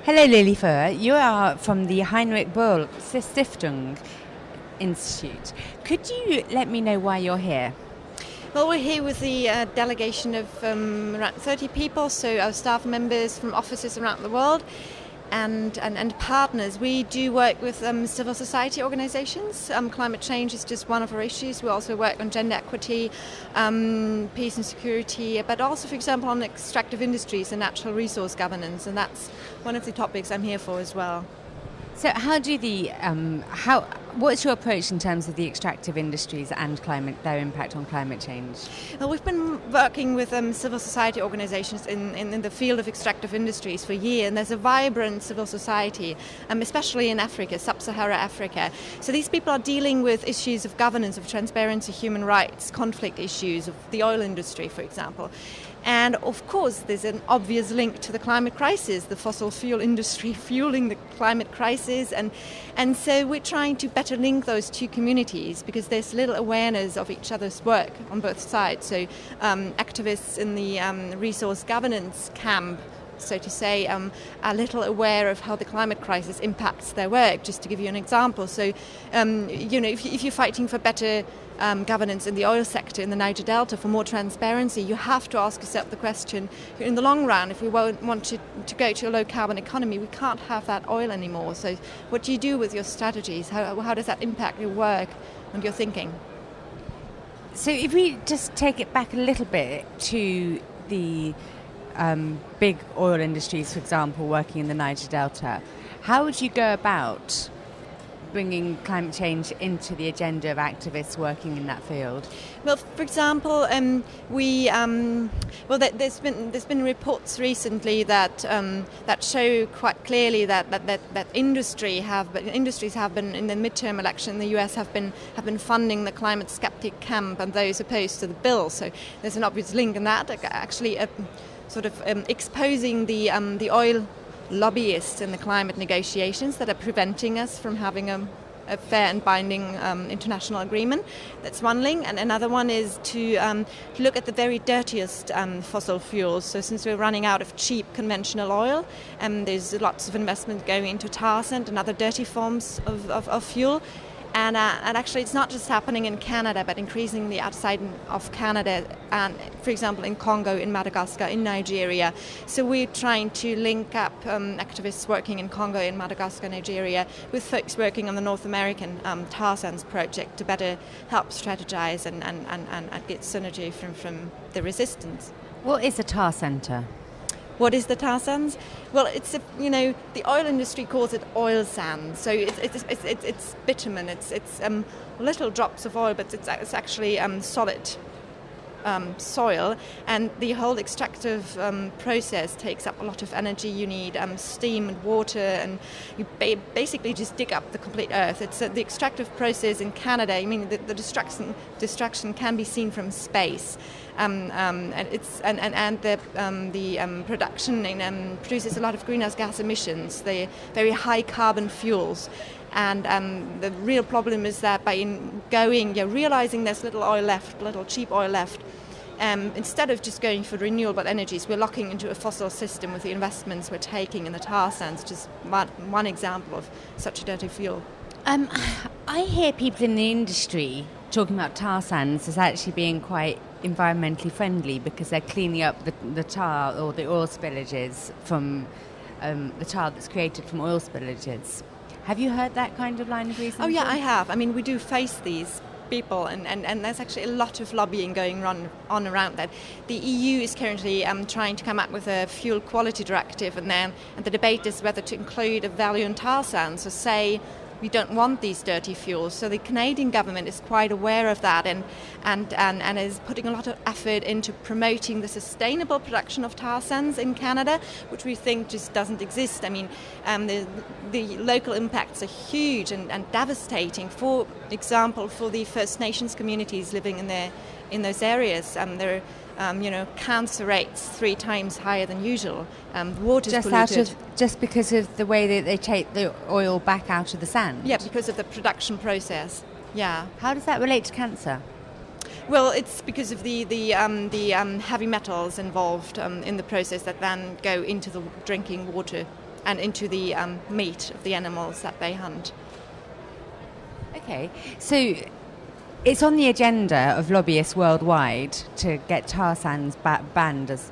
Hello, Lili Fuhr. You are from the Heinrich Boell Stiftung Institute. Could you let me know why you're here? Well, we're here with the delegation of around 30 people, so our staff members from offices around the world and partners. We do work with civil society organizations. Climate change is just one of our issues. We also work on gender equity, peace and security, but also, for example, on extractive industries and natural resource governance, and that's one of the topics I'm here for as well. So what's your approach in terms of the extractive industries and their impact on climate change? Well, we've been working with civil society organizations in the field of extractive industries for years, and there's a vibrant civil society, especially in Africa, sub-Saharan Africa. So these people are dealing with issues of governance, of transparency, human rights, conflict issues of the oil industry, for example. And of course, there's an obvious link to the climate crisis, the fossil fuel industry fueling the climate crisis. And so we're trying to better link those two communities because there's little awareness of each other's work on both sides. So activists in the resource governance camp, so to say, are little aware of how the climate crisis impacts their work, just to give you an example. So, if you're fighting for better governance in the oil sector in the Niger Delta, for more transparency, you have to ask yourself the question, in the long run, if we want to go to a low-carbon economy, we can't have that oil anymore. So what do you do with your strategies? How does that impact your work and your thinking? So if we just take it back a little bit to the big oil industries, for example, working in the Niger Delta, how would you go about bringing climate change into the agenda of activists working in that field? Well, for example, there's been reports recently that show quite clearly that industries have been in the midterm election in the US have been funding the climate skeptic camp and those opposed to the bill. So there's an obvious link in that, actually exposing the oil lobbyists in the climate negotiations that are preventing us from having a fair and binding international agreement. That's one link. And another one is to look at the very dirtiest fossil fuels. So since we're running out of cheap conventional oil, there's lots of investment going into tar sand and other dirty forms of fuel. And actually, it's not just happening in Canada, but increasingly outside of Canada, and for example, in Congo, in Madagascar, in Nigeria. So we're trying to link up activists working in Congo, in Madagascar, Nigeria, with folks working on the North American tar sands project to better help strategize and get synergy from the resistance. What is a tar centre? What is the tar sands? Well, it's the oil industry calls it oil sand. So it's bitumen. It's little drops of oil, but it's actually solid soil. And the whole extractive process takes up a lot of energy. You need steam and water, and you basically just dig up the complete earth. It's the extractive process in Canada. I mean, the destruction can be seen from space. And the production produces a lot of greenhouse gas emissions. They're very high carbon fuels, and the real problem is that by realizing there's little oil left, little cheap oil left, instead of just going for renewable energies, we're locking into a fossil system with the investments we're taking in the tar sands. Just one example of such a dirty fuel. I hear people in the industry talking about tar sands as actually being quite environmentally friendly because they're cleaning up the tar or the oil spillages from the tar that's created from oil spillages. Have you heard that kind of line of reasoning? Oh yeah, I have. I mean, we do face these people, and there's actually a lot of lobbying going on around that. The EU is currently trying to come up with a fuel quality directive, and the debate is whether to include a value on tar sands, or say we don't want these dirty fuels. So the Canadian government is quite aware of that and is putting a lot of effort into promoting the sustainable production of tar sands in Canada, which we think just doesn't exist. I mean, the local impacts are huge and devastating. For example, for the First Nations communities living in those areas, there are cancer rates 3 times higher than usual. Water is polluted. Just because of the way that they take the oil back out of the sand? Yeah, because of the production process. Yeah. How does that relate to cancer? Well, it's because of the heavy metals involved in the process that then go into the drinking water and into the meat of the animals that they hunt. Okay, so it's on the agenda of lobbyists worldwide to get tar sands banned as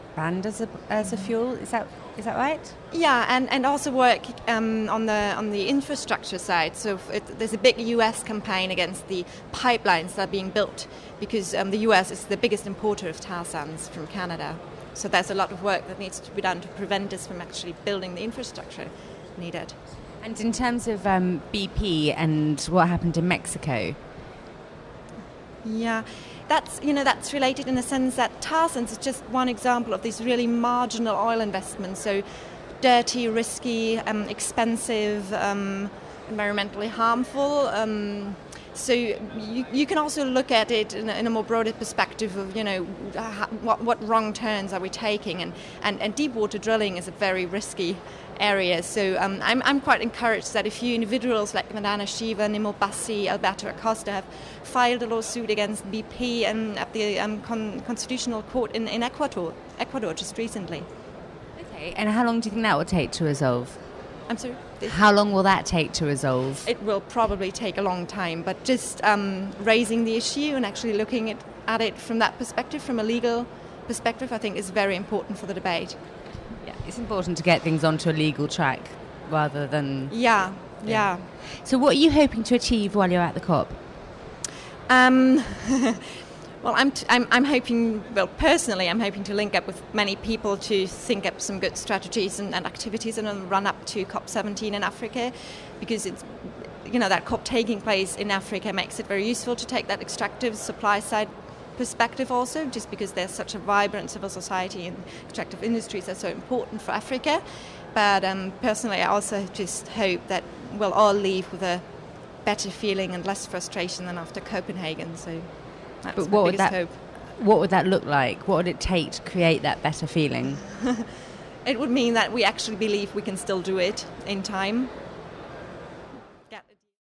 a fuel. Is that right? Yeah, and also work on the infrastructure side. So there's a big U.S. campaign against the pipelines that are being built, because the U.S. is the biggest importer of tar sands from Canada. So there's a lot of work that needs to be done to prevent us from actually building the infrastructure needed. And in terms of BP and what happened in Mexico? Yeah, that's related in the sense that tar sands is just one example of these really marginal oil investments. So dirty, risky, expensive, environmentally harmful. So you can also look at it in a more broader perspective of, what wrong turns are we taking, and deep water drilling is a very risky area. So I'm quite encouraged that a few individuals like Madana Shiva, Nimel Bassi, Alberto Acosta have filed a lawsuit against BP at the Constitutional Court in Ecuador just recently. Okay, and how long do you think that will take to resolve? I'm sorry? How long will that take to resolve? It will probably take a long time, but just raising the issue and actually looking at it from that perspective, from a legal perspective, I think is very important for the debate. Yeah, it's important to get things onto a legal track rather than... Yeah. So what are you hoping to achieve while you're at the COP? Well, I'm hoping, personally, I'm hoping to link up with many people to think up some good strategies and activities in a run up to COP17 in Africa, because it's, that COP taking place in Africa makes it very useful to take that extractive supply side perspective also, just because there's such a vibrant civil society and extractive industries are so important for Africa. But personally, I also just hope that we'll all leave with a better feeling and less frustration than after Copenhagen. So that's my biggest hope. What would that look like? What would it take to create that better feeling? It would mean that we actually believe we can still do it in time,